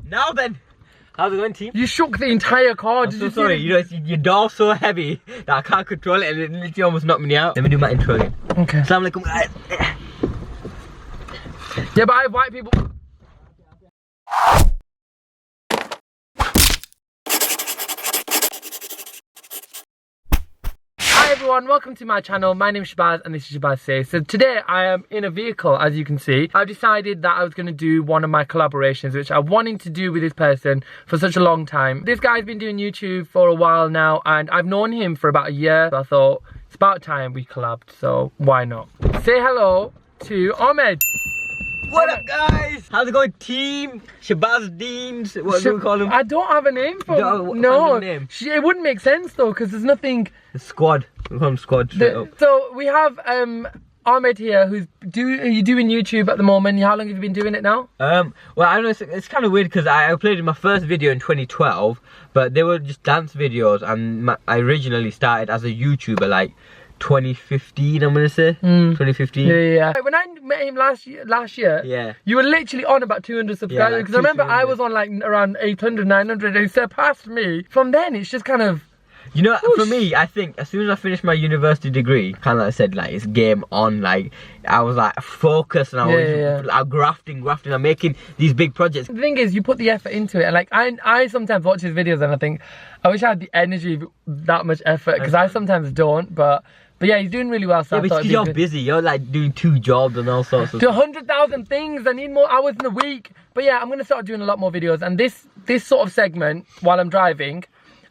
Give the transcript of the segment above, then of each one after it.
Now then, how's it going, team? You shook the entire car. I'm so sorry. You know, your door's so heavy that I can't control it, and it literally almost knocked me out. Let me do my intro again. Okay. Assalamu alaikum, guys. Yeah, but I have white people. Hi everyone, welcome to my channel. My name is Shabaz and this is Shabaz Says. So today I am in a vehicle, as you can see. I've decided that I was going to do one of my collaborations, which I wanted to do with this person for such a long time. This guy's been doing YouTube for a while now and I've known him for about a year. So I thought it's about time we collabed, so why not? Say hello to Ahmed. What up, guys? How's it going, team? Shabaz Deans. What do we call him? I don't have a name for him. No. It wouldn't make sense though, because there's nothing. The squad. We call him squad straight up. So we have Ahmed here, who's you doing YouTube at the moment. How long have you been doing it now? Well, I don't know. It's kind of weird because I uploaded my first video in 2012, but they were just dance videos, and I originally started as a YouTuber like 2015, I'm gonna say. 2015. Yeah. When I met him last year, yeah, you were literally on about 200 subscribers. Because I remember I was on like around 800, 900, and he surpassed me. From then, it's just kind of. You know, for me, I think as soon as I finished my university degree, kind of like I said, like, it's game on. Like, I was like focused, and I was grafting. I'm making these big projects. The thing is, you put the effort into it, and like I sometimes watch his videos and I think, I wish I had the energy that much effort, because I sometimes don't. But yeah, he's doing really well. So yeah, but because you're busy, you're like doing 2 jobs and all sorts of stuff. 100,000 things. I need more hours in a week. But yeah, I'm gonna start doing a lot more videos, and this sort of segment while I'm driving.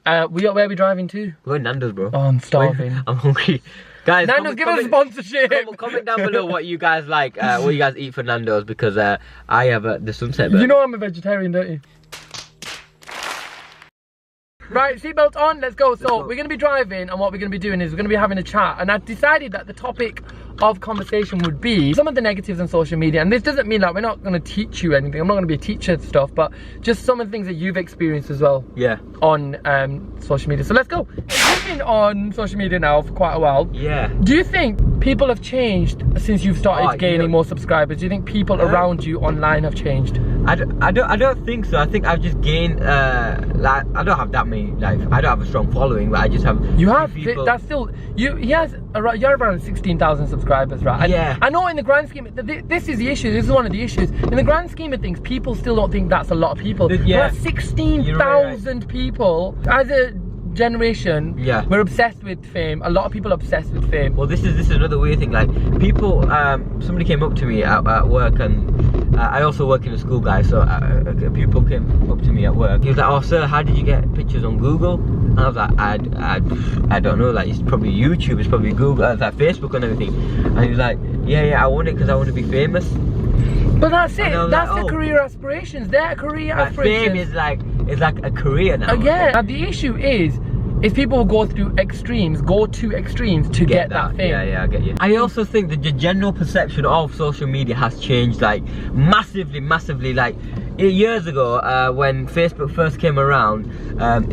Where are we driving to? We're going Nando's, bro. Oh, I'm starving. I'm hungry. Guys, Nando's, give us a sponsorship. Comment down below what you guys like, what you guys eat for Nando's, because I have the sunset burger. You know I'm a vegetarian, don't you? Right, seatbelt on, let's go. So we're going to be driving, and what we're going to be doing is we're going to be having a chat, and I've decided that the topic of conversation would be some of the negatives on social media. And this doesn't mean that we're not going to teach you anything. I'm not going to be a teacher and stuff, but just some of the things that you've experienced as well. Yeah. On social media. So let's go. You've been on social media now for quite a while. Yeah. Do you think people have changed since you've started gaining more subscribers? Do you think people around you online have changed? I don't think so. I think I've just gained like, I don't have that many, like, I don't have a strong following, but I just have. You have people. That's still you're around 16,000 subscribers, right? And yeah. I know in the grand scheme, this is the issue. This is one of the issues. In the grand scheme of things, people still don't think that's a lot of people. Yeah. 16,000 people as a generation. Yeah. We're obsessed with fame. A lot of people are obsessed with fame. Well, this is another weird thing. Like, people, somebody came up to me at work, and I also work in a school, guys. So people came up to me at work. He was like, "Oh, sir, how did you get pictures on Google?" And I was like, I don't know. Like, it's probably YouTube. It's probably Google. It's like Facebook and everything. And he was like, "Yeah, I want it because I want to be famous." But that's it. That's the career aspirations. Their career aspirations. Fame is like a career now. Yeah. Now the issue is people go to extremes to get that fame. Yeah, I get you. I also think that the general perception of social media has changed, like, massively. Like, years ago, when Facebook first came around,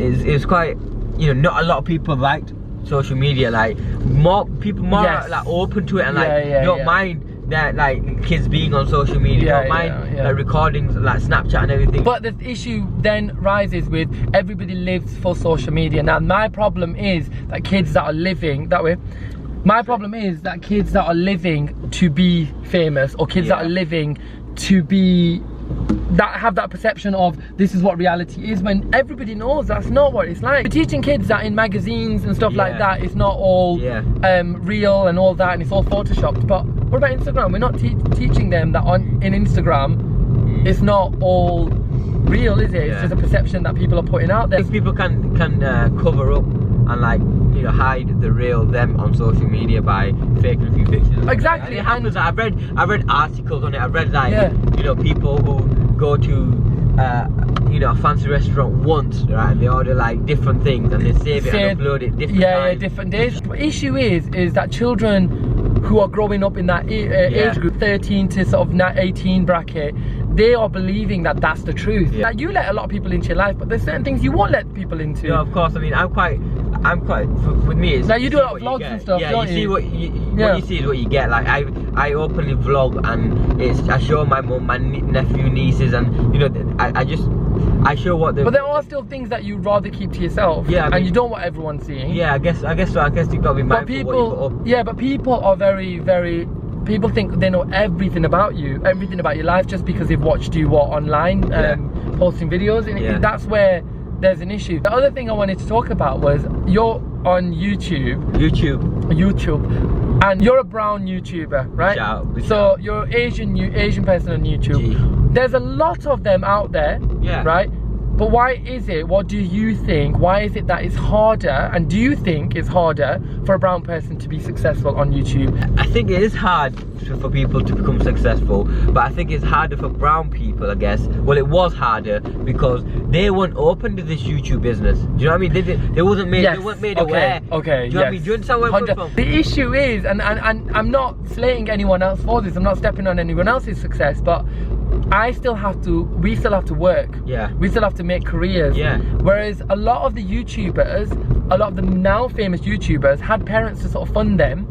it was quite, you know, not a lot of people liked social media. Like, more people like open to it, and like don't mind that, like, kids being on social media, don't mind like, recordings like Snapchat and everything. But the issue then rises with everybody lives for social media. Now my problem is that kids that are living that way, to be famous, or kids that are living to be, that have that perception of this is what reality is, when everybody knows that's not what it's like. We're teaching kids that in magazines and stuff like that, it's not all real and all that, and it's all photoshopped. But what about Instagram? We're not teaching them that in Instagram it's not all real, is it? It's just a perception that people are putting out there. If people can cover up and, like, you know, hide the real them on social media by faking a few pictures. Exactly. And it happens. I've read articles on it. I've read, like, you know, people who go to you know, a fancy restaurant once, right, and they order like different things and they save it and upload it different times. Different days. The issue is that children who are growing up in that age group, 13 to sort of 18 bracket, they are believing that that's the truth. Like, you let a lot of people into your life, but there's certain things you won't let people into. No, of course. I mean, I'm quite I'm quite, with me it's... Now you do a lot of what you vlogs and get. stuff, Yeah, don't you see you? what you see is what you get. Like I openly vlog, and I show my mum, my nephew, nieces, and you know, I show what the... But there are still things that you'd rather keep to yourself. Yeah, I mean, and you don't want everyone seeing. Yeah, I guess so. I guess you gotta be mindful But people, what you put up. yeah, but people are very. People think they know everything about you, everything about your life, just because they've watched you online, posting videos, and that's where there's an issue. The other thing I wanted to talk about was you're on YouTube, and you're a brown YouTuber, right? So you're Asian person on YouTube. There's a lot of them out there, right? But why is it, what do you think, why is it that it's harder, and do you think it's harder for a brown person to be successful on YouTube? I think it is hard for people to become successful, but I think it's harder for brown people, I guess. Well, it was harder because they weren't open to this YouTube business. Do you know what I mean? They wasn't made, they weren't made aware. Okay, do you know what I mean? Do you understand where I'm coming from? The issue is, and I'm not slating anyone else for this, I'm not stepping on anyone else's success, but we still have to work. Yeah. We still have to make careers. Yeah. Whereas a lot of the YouTubers, a lot of the now famous YouTubers had parents to sort of fund them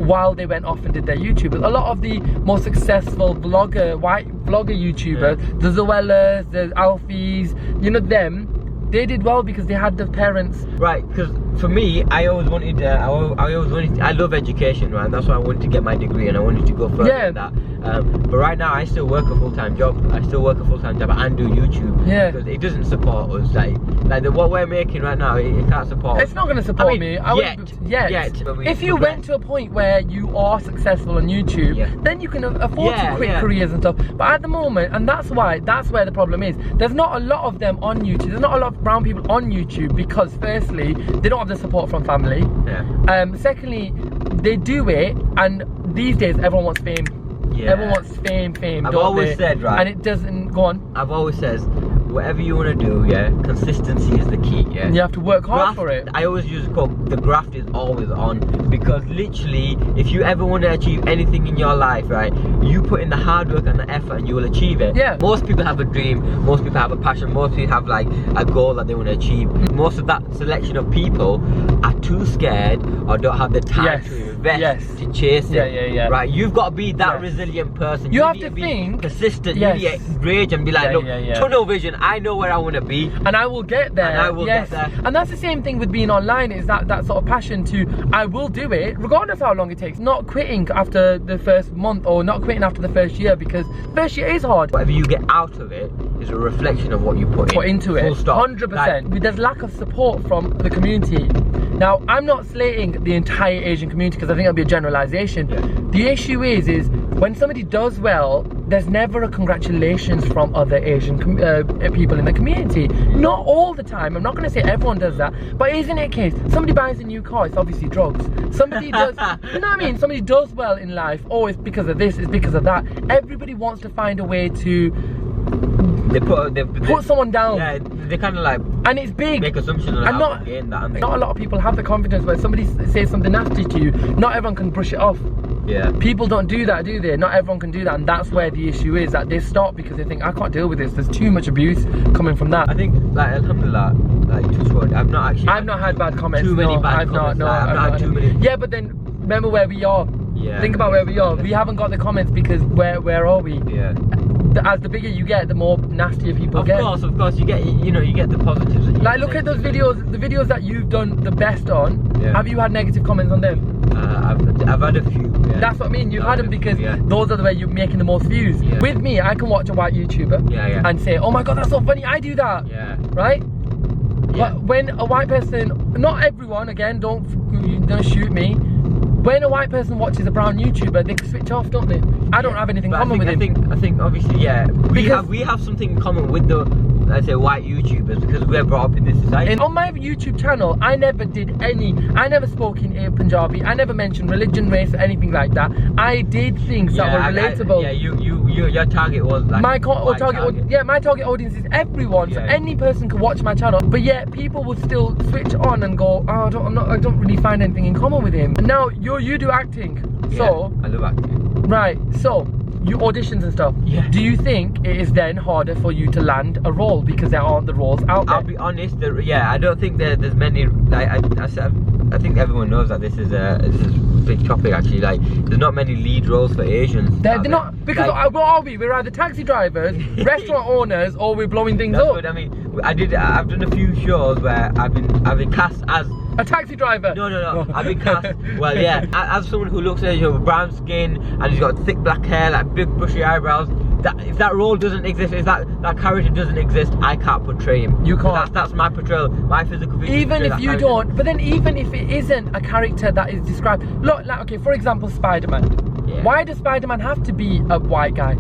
while they went off and did their YouTube. A lot of the more successful white vlogger YouTubers, the Zoellas, the Alfies, you know them, they did well because they had the parents. Right, because for me, I always wanted, I love education, right? That's why I wanted to get my degree, and I wanted to go further in that. But right now, I still work a full-time job. And do YouTube. Yeah. Because it doesn't support us. Like what we're making right now, it can't support us. It's not going to support me. Yet. If you went to a point where you are successful on YouTube, then you can afford to quit careers and stuff. But at the moment, and that's where the problem is. There's not a lot of them on YouTube. There's not a lot of brown people on YouTube because firstly, they don't have the support from family. Yeah. Secondly, they do it, and these days everyone wants fame. Yeah. Everyone wants fame. I've always said, right? And it doesn't go on. I've always said, whatever you want to do, consistency is the key, And you have to work hard for it. I always use the graft is always on, because literally, if you ever want to achieve anything in your life, right, you put in the hard work and the effort, and you will achieve it. Yeah. Most people have a dream. Most people have a passion. Most people have like a goal that they want to achieve. Most of that selection of people are too scared or don't have the time to invest to chase it. Right. You've got to be that resilient person. You have to be persistent. You need to rage and be like, look, tunnel vision. I know where I want to be, and I will get there. And I will get there. And that's the same thing with being online. Is that sort of passion to I will do it regardless how long it takes. Not quitting after the first month or not quitting after the first year, because the first year is hard. Whatever you get out of it is a reflection of what you put into it. Full stop. 100%. There's lack of support from the community. Now, I'm not slating the entire Asian community because I think that'll be a generalization. The issue is when somebody does well, there's never a congratulations from other Asian people in the community. Not all the time. I'm not going to say everyone does that, but isn't it a case? Somebody buys a new car, it's obviously drugs. Somebody does, you know what I mean? Somebody does well in life, oh, it's because of this, it's because of that. Everybody wants to find a way to put someone down. Yeah, they kind of like, and it's big. Make assumptions on how to gain that. Not a lot of people have the confidence when somebody says something nasty to you. Not everyone can brush it off. Yeah. People don't do that, do they? Not everyone can do that, and that's where the issue is. That they stop because they think, I can't deal with this. There's too much abuse coming from that. I think, like, alhamdulillah, like, I've not had bad comments. Too many bad comments. I've not had too many. Yeah, but then remember where we are. Yeah. Think about where we are. We haven't got the comments because where are we? Yeah. As the bigger you get, the more nastier people get. Of course, you get the positives. Like, look at those videos, the videos that you've done the best on. Yeah. Have you had negative comments on them? I've had a few. Yeah. That's what I mean. You've had them because those are the way you're making the most views. Yeah. With me, I can watch a white YouTuber and say, oh my god, that's so funny. I do that. Yeah. Right. Yeah. But when a white person, not everyone, again, don't shoot me. When a white person watches a brown YouTuber, they switch off, don't they? I don't have anything in common with him. I think obviously, we have something in common with the, let's say, white YouTubers, because we're brought up in this society. And on my YouTube channel, I never spoke in Punjabi. I never mentioned religion, race, or anything like that. I did things that were relatable. Your target was like my target audience is everyone, so any person can watch my channel. But yet people would still switch on and go, oh, I don't really find anything in common with him. And now you do acting, so I love acting. Right, so auditions and stuff. Yeah. Do you think it is then harder for you to land a role because there aren't the roles out there? I'll be honest. Yeah, I don't think there's many. Like I think everyone knows that this is a big topic actually. Like, there's not many lead roles for Asians. They're not, because like, what are we? We're either taxi drivers, restaurant owners, or we're blowing things that's up. what I mean. I've done a few shows where I've been cast as a taxi driver. No. I've been cast. Well, yeah, as someone who looks like with brown skin and he's got thick black hair, like big bushy eyebrows. That if that role doesn't exist, if that character doesn't exist, I can't portray him. You can't. That's my portrayal, my physical features. Even if you don't, but then even if it isn't a character that is described, look, like, okay, for example, Spider-Man. Yeah. Why does Spider-Man have to be a white guy?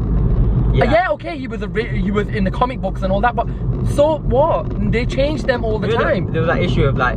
Yeah, okay, he was in the comic books and all that, but so what? They change them all the time. There was that issue of like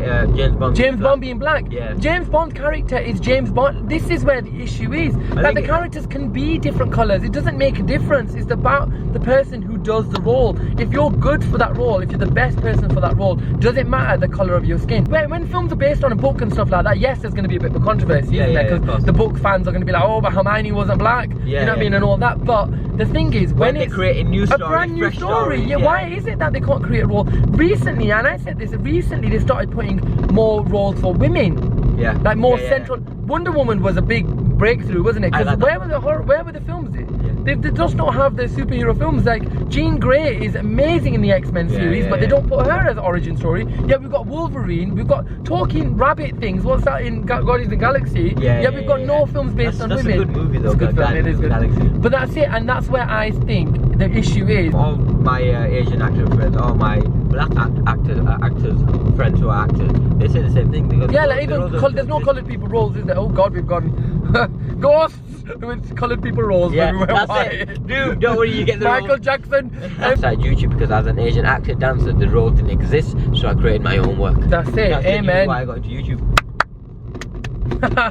James Bond being black. Yeah. James Bond's character is James Bond. This is where the issue is. Like, the characters can be different colours. It doesn't make a difference. It's about the person who does the role. If you're good for that role, if you're the best person for that role, does it matter the colour of your skin? When films are based on a book and stuff like that, yes, there's going to be a bit of a controversy, isn't there? Because the book fans are going to be like, oh, but Hermione wasn't black. You know what I mean, and all that. But the thing is, when they create a new story, a brand new story, why is it that they can't create a role? Recently, and I said this, recently they started putting more roles for women. Yeah. Like more central. Wonder Woman was a big breakthrough, wasn't it? Because where were the films? They just don't have the superhero films. Like Jean Grey is amazing in the X-Men series, but they don't put her as an origin story. Yeah, we've got Wolverine, we've got talking rabbit things. What's that in Guardians of the Galaxy? We've got no films based on women. That's a good movie though. It's a good film, it is good. Galaxy. But that's it, and that's where I think the issue is. All my Asian actor friends, all my black actors friends who are actors, they say the same thing. Because like even there's no coloured people roles, is there? Oh God, we've gone ghosts with coloured people roles. Yeah, that's it. Dude, don't worry, you get the Michael role. Jackson. I started YouTube because as an Asian actor, dancer, the role didn't exist, so I created my own work. That's it. Amen. Why I got into YouTube.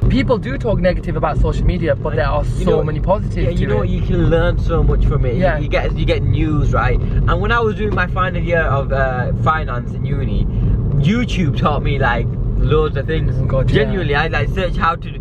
People do talk negative about social media, but there are so many positives. Yeah, you know what? You can learn so much from it. Yeah. You get news, right? And when I was doing my final year of finance in uni, YouTube taught me like loads of things. Oh God, genuinely, I like searched how to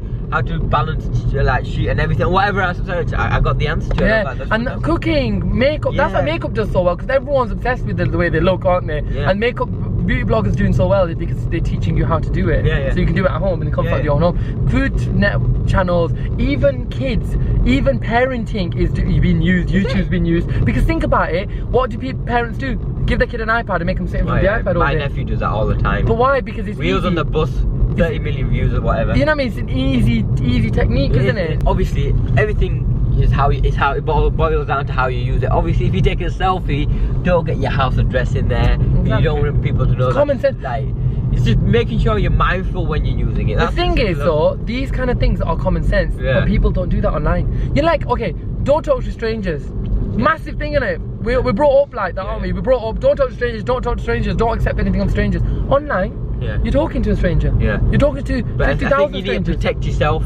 balance like sheet and everything. Whatever I searched, I got the answer to it. Yeah, and cooking, makeup. That's why makeup does so well, because everyone's obsessed with the way they look, aren't they? Yeah. And makeup. Beauty bloggers doing so well is because they're teaching you how to do it. So you can do it at home in the comfort of your own home. Food net channels, even kids, even parenting is being used. YouTube's been used. Because think about it, what do parents do? Give their kid an iPad and make them sit in front of the iPad all day. My nephew does that all the time. But why? Because it's Wheels easy. on the bus, 30 million views or whatever. You know what I mean? It's an easy technique, isn't it? Obviously, everything is how it boils down to how you use it. Obviously, if you take a selfie, don't get your house address in there. Exactly. You don't want people to know. It's common sense. Like, it's just making sure you're mindful when you're using it. The thing is, though, these kind of things are common sense, but people don't do that online. You're like, okay, don't talk to strangers. Massive thing, innit? We're brought up like that, aren't we? We're brought up, don't talk to strangers, don't talk to strangers, don't accept anything on strangers. Online, you're talking to a stranger. You're talking to 50,000 strangers. You need to protect yourself.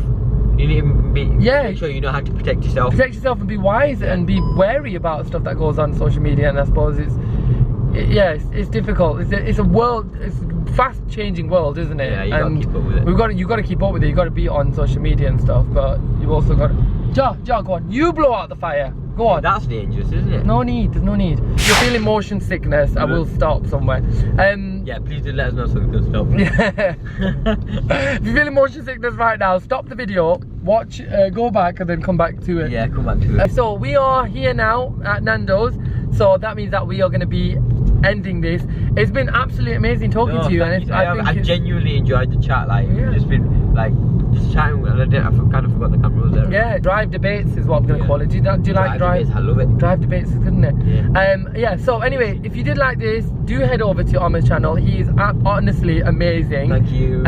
You need to make sure you know how to protect yourself. Protect yourself and be wise and be wary about stuff that goes on social media. And I suppose it's difficult. It's a world. It's a fast-changing world, isn't it? Yeah, you gotta keep up with it. You got to keep up with it. You got to be on social media and stuff. But you've also got to. Ja, go on. You blow out the fire. Go on. That's dangerous, isn't it? No need. There's no need. If you're feeling motion sickness, I will stop somewhere. Yeah, please do let us know so we can stop. If you're feeling motion sickness right now, stop the video, watch, go back and then come back to it. Yeah, come back to it. So we are here now at Nando's, so that means that we are going to be ending this. It's been absolutely amazing talking to you, and I genuinely enjoyed the chat. Like, it's just been like just chatting, and I kind of forgot the camera was there. Yeah, drive debates is what I'm going to call it. Do you like drive? Debates, I love it. Drive debates is good, isn't it? Yeah. So anyway, if you did like this, do head over to Ahmed's channel. He is honestly amazing. Thank you.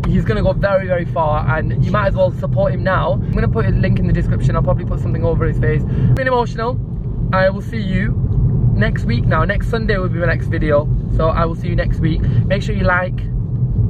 He's going to go very, very far, and you might as well support him now. I'm going to put a link in the description. I'll probably put something over his face. Been emotional. I will see you next week now. Next Sunday will be my next video, so I will see you next week. Make sure you like,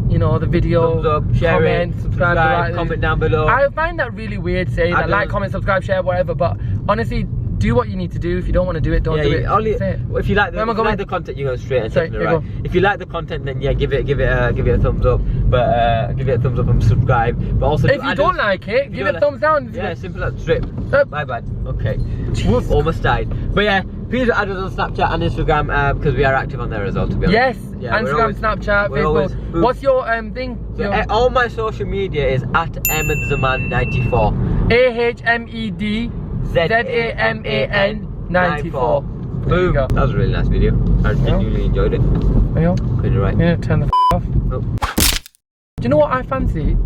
you know, the video, thumbs up, share comment, it, subscribe, comment down below. I find that really weird saying that, like, comment, subscribe, share, whatever, but honestly, do what you need to do. If you don't want to do it, don't do it. Only, That's it. if you like the content, you go straight and Sorry, take it right. If you like the content, then yeah, give it a thumbs up. But give it a thumbs up and subscribe. But also, if you don't like it, give it a thumbs down. Yeah, simple as straight. Bye bye. Okay. Almost died. But yeah, please add us on Snapchat and Instagram because we are active on there as well. To be honest. Yes. Yeah, Instagram, Snapchat, Facebook. What's your thing? So, all my social media is at Ahmed Zaman 94. AHMED ZAMAN 94. Boom. That was a really nice video. I genuinely enjoyed it. Pretty right. Yeah, turn the off. Oh. Do you know what I fancy?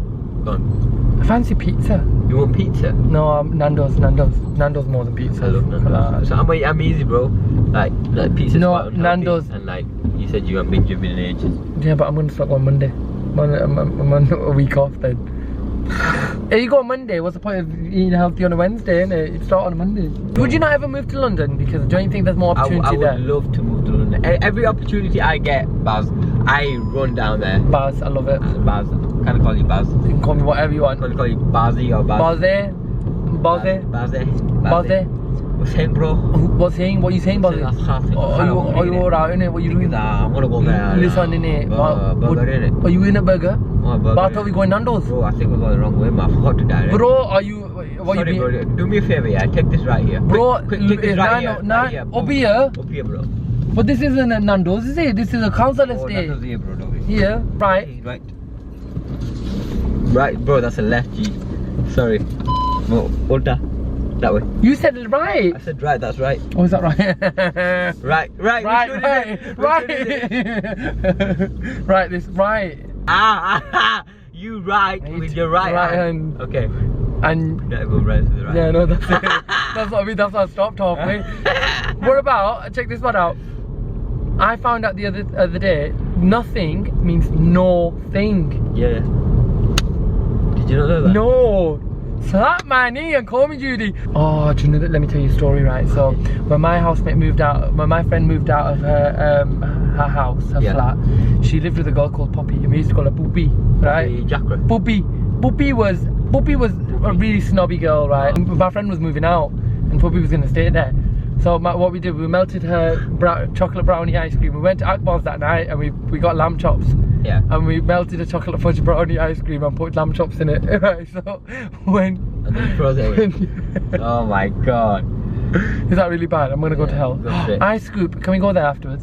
Go on. I fancy pizza. You want pizza? No, Nando's more than pizza. I love Nando's. So I'm easy, bro. Like pizza's no, quite Nando's. And like you said, you haven't been gym in ages. Yeah, but I'm gonna start on Monday. I'm on a week off then. If you go on Monday, what's the point of eating healthy on a Wednesday, innit? You start on a Monday. Would you not ever move to London? Because don't you think there's more opportunity there? I would love to move to London. Every opportunity I get, Baz, I run down there. Baz, I love it. Baz. Can I call you Baz? You can call me whatever you want. Can I call you Bazzy or Baz? Bazzy. What's saying, bro? What's saying? What are you saying, Bazzy? Are you alright, innit? What are you doing? I'm gonna go there. Listen, innit? Burger, innit? Are you in a burger? Burger. But I thought we going Nando's. Bro, I think we're going the wrong way, man. I forgot to direct. Bro, are you... Sorry, bro. Do me a favour, yeah? Take this right here. Bro, quick take this right here. Up here? Up here, bro. But this isn't a Nando's, is it? This is a council estate. Nando's here, bro. Don't be. Here, right. Right, bro, that's a left, G. Sorry. No, Ulta. That way. You said right. I said right, that's right. Oh, is that right? Right. Right, this right. You right with your right hand. Okay. And yeah, go right to the right. Yeah, no, that's it. That's what I mean, that's why I stopped halfway. What about, check this one out. I found out the other day, nothing means no thing. Yeah. Did you not know that? No. Slap my knee and call me Judy. Oh, do you know that? Let me tell you a story, right? So when my housemate moved out, when my friend moved out of her house, her flat, she lived with a girl called Poppy, and we used to call her Boopy, right? Boopy was a really snobby girl, right? And my friend was moving out, and Poppy was gonna stay there. So what we did, we melted her chocolate brownie ice cream. We went to Akbar's that night, and we got lamb chops. Yeah. And we melted a chocolate fudge brownie ice cream and put lamb chops in it. Right, so when... And then you froze it in. Oh my god. Is that really bad? I'm gonna go to hell. Go Ice Scoop, can we go there afterwards?